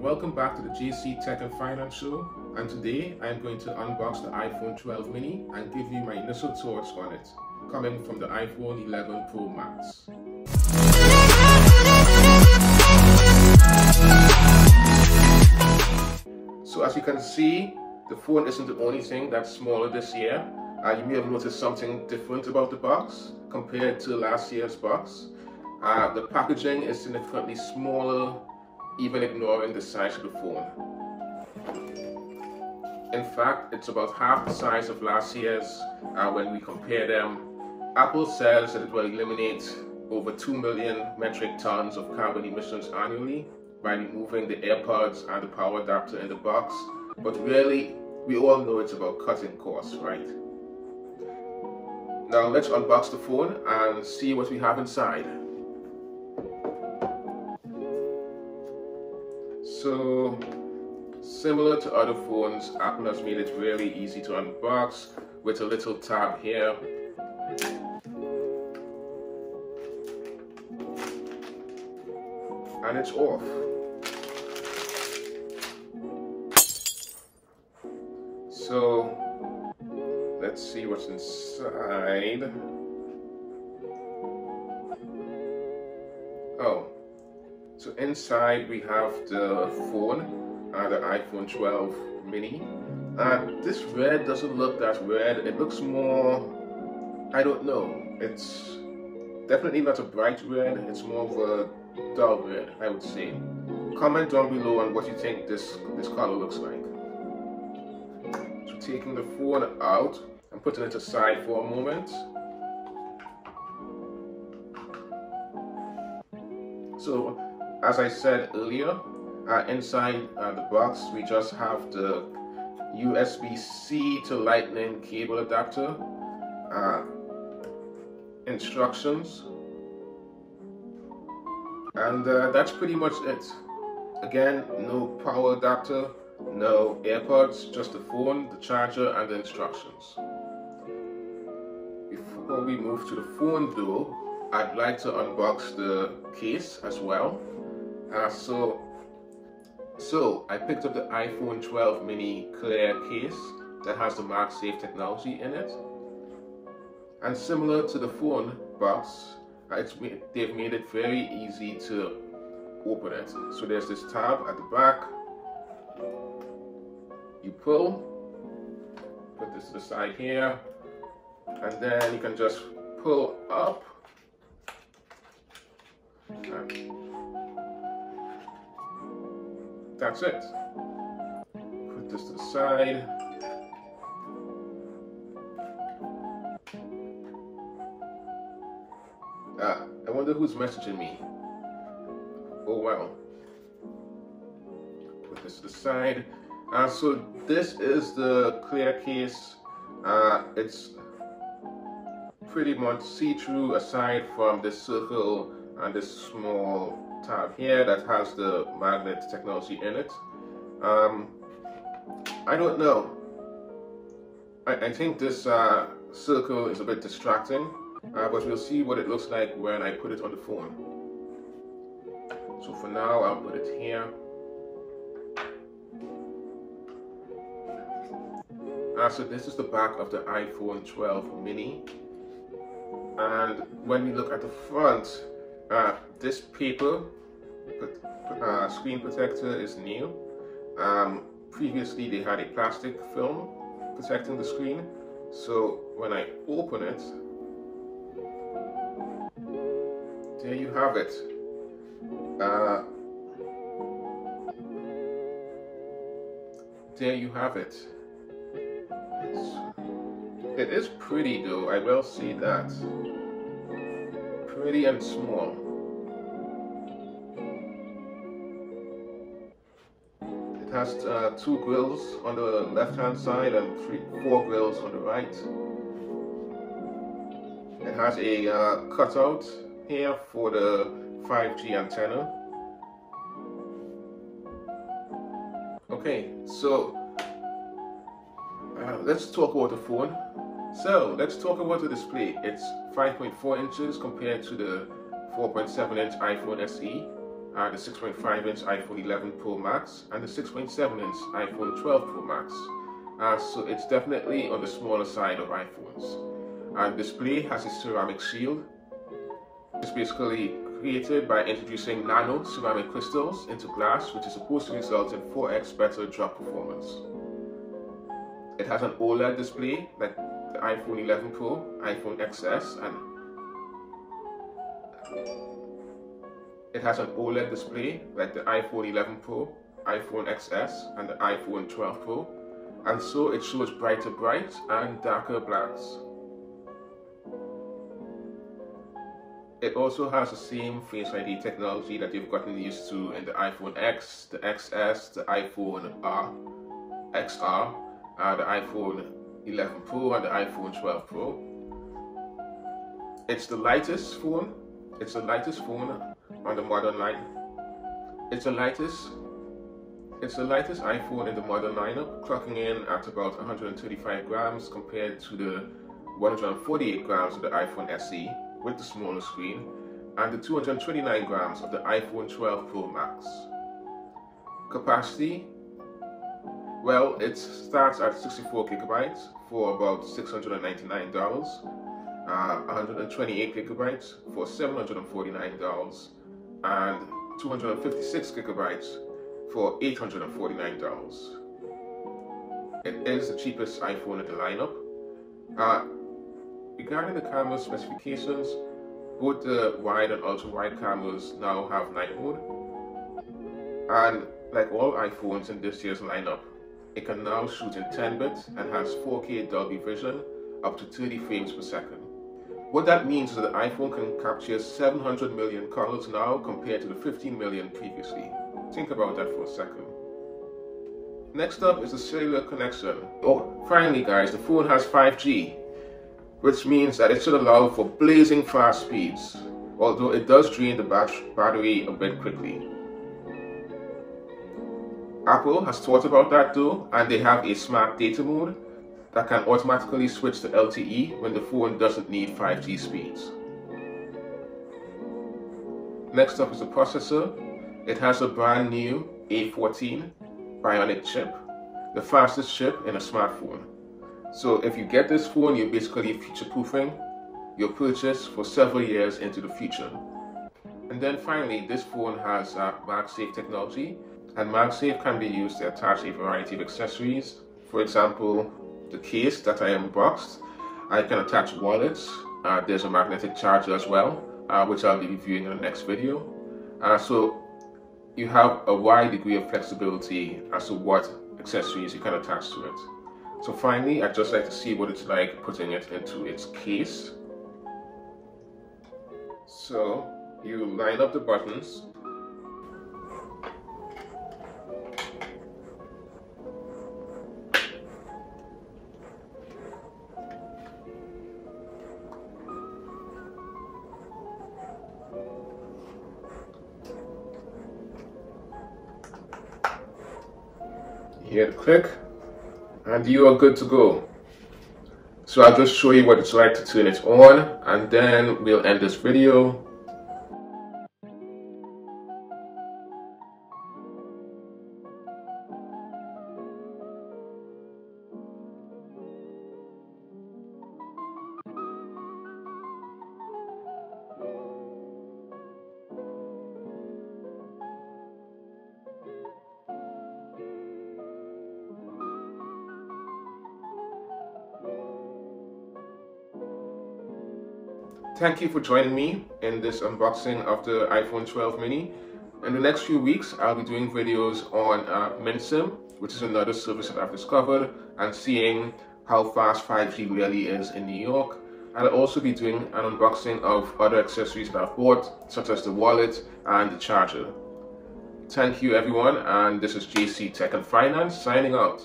Welcome back to the JC Tech and Finance Show, and today I'm going to unbox the iPhone 12 mini and give you my initial thoughts on it, coming from the iPhone 11 Pro Max. So as you can see, the phone isn't the only thing that's smaller this year. You may have noticed something different about the box compared to last year's box. The packaging is significantly smaller, even ignoring the size of the phone. In fact, it's about half the size of last year's when we compare them. Apple says that it will eliminate over 2 million metric tons of carbon emissions annually by removing the AirPods and the power adapter in the box. But really, we all know it's about cutting costs, right? Now let's unbox the phone and see what we have inside. So, similar to other phones, Apple has made it really easy to unbox with a little tab here. And it's off. So, let's see what's inside. Oh. So inside we have the phone, the iPhone 12 mini. This red doesn't look that red. It looks more, I don't know. It's definitely not a bright red. It's more of a dull red, I would say. Comment down below on what you think this color looks like. So taking the phone out and putting it aside for a moment. So, as I said earlier, inside the box we just have the USB-C to Lightning cable adapter, instructions, and that's pretty much it. Again, no power adapter, no AirPods, just the phone, the charger, and the instructions. Before we move to the phone though, I'd like to unbox the case as well. So I picked up the iPhone 12 mini clear case that has the Magsafe technology in it. And similar to the phone box, they've made it very easy to open it. So there's this tab at the back. You pull, put this to the side here, and then you can just pull up. That's it. Put this to the side. I wonder who's messaging me. Oh well. Put this to the side. So this is the clear case. It's pretty much see-through aside from this circle and this small tab here that has the magnet technology in it. I don't know. I think this circle is a bit distracting, but we'll see what it looks like when I put it on the phone. So for now, I'll put it here. So this is the back of the iPhone 12 mini. And when we look at the front, this paper screen protector is new. Previously they had a plastic film protecting the screen. So when I open it, there you have it. There you have it. It is pretty though, I will say that. Pretty and small. It has 2 grills on the left hand side and 4 grills on the right. It has a cutout here for the 5G antenna. Okay, so let's talk about the phone. So let's talk about the display. It's 5.4 inches compared to the 4.7-inch iPhone SE. the 6.5-inch iPhone 11 Pro Max, and the 6.7-inch iPhone 12 Pro Max. So it's definitely on the smaller side of iPhones. And the display has a ceramic shield. It's basically created by introducing nano ceramic crystals into glass, which is supposed to result in 4x better drop performance. It has an OLED display like the iPhone 11 Pro, iPhone XS, and it has an OLED display like the iPhone 11 Pro, iPhone XS, and the iPhone 12 Pro, and so it shows brighter bright and darker blacks. It also has the same Face ID technology that you've gotten used to in the iPhone X, the XS, the iPhone XR, the iPhone 11 Pro, and the iPhone 12 Pro. It's the lightest phone. It's the lightest phone on the modern line. It's the lightest iPhone in the modern lineup, clocking in at about 135 grams compared to the 148 grams of the iPhone SE with the smaller screen, and the 229 grams of the iPhone 12 Pro Max. Capacity, well, it starts at 64 gigabytes for about $699, 128 gigabytes for $749, and 256 gigabytes for $849. It is the cheapest iPhone in the lineup. Regarding the camera specifications, both the wide and ultra-wide cameras now have night mode. And like all iPhones in this year's lineup, it can now shoot in 10-bit and has 4K Dolby Vision up to 30 frames per second. What that means is that the iPhone can capture 700 million colors now compared to the 15 million previously. Think about that for a second. Next up is the cellular connection. Oh, finally guys, the phone has 5G. Which means that it should allow for blazing fast speeds, although it does drain the battery a bit quickly. Apple has thought about that though, and they have a smart data mode that can automatically switch to LTE when the phone doesn't need 5G speeds. Next up is the processor. It has a brand new A14 Bionic chip, the fastest chip in a smartphone. So if you get this phone, you're basically future-proofing your purchase for several years into the future. And then finally, this phone has Magsafe technology, and Magsafe can be used to attach a variety of accessories. For example, the case that I unboxed, I can attach wallets. There's a magnetic charger as well, which I'll be reviewing in the next video. So you have a wide degree of flexibility as to what accessories you can attach to it. So finally, I'd just like to see what it's like putting it into its case. So you line up the buttons. You hear the click, and you are good to go. So I'll just show you what it's like to turn it on, and then we'll end this video. Thank you for joining me in this unboxing of the iPhone 12 mini. In the next few weeks, I'll be doing videos on MintSim, which is another service that I've discovered, and seeing how fast 5G really is in New York. I'll also be doing an unboxing of other accessories that I've bought, such as the wallet and the charger. Thank you everyone, and this is JC Tech and Finance signing out.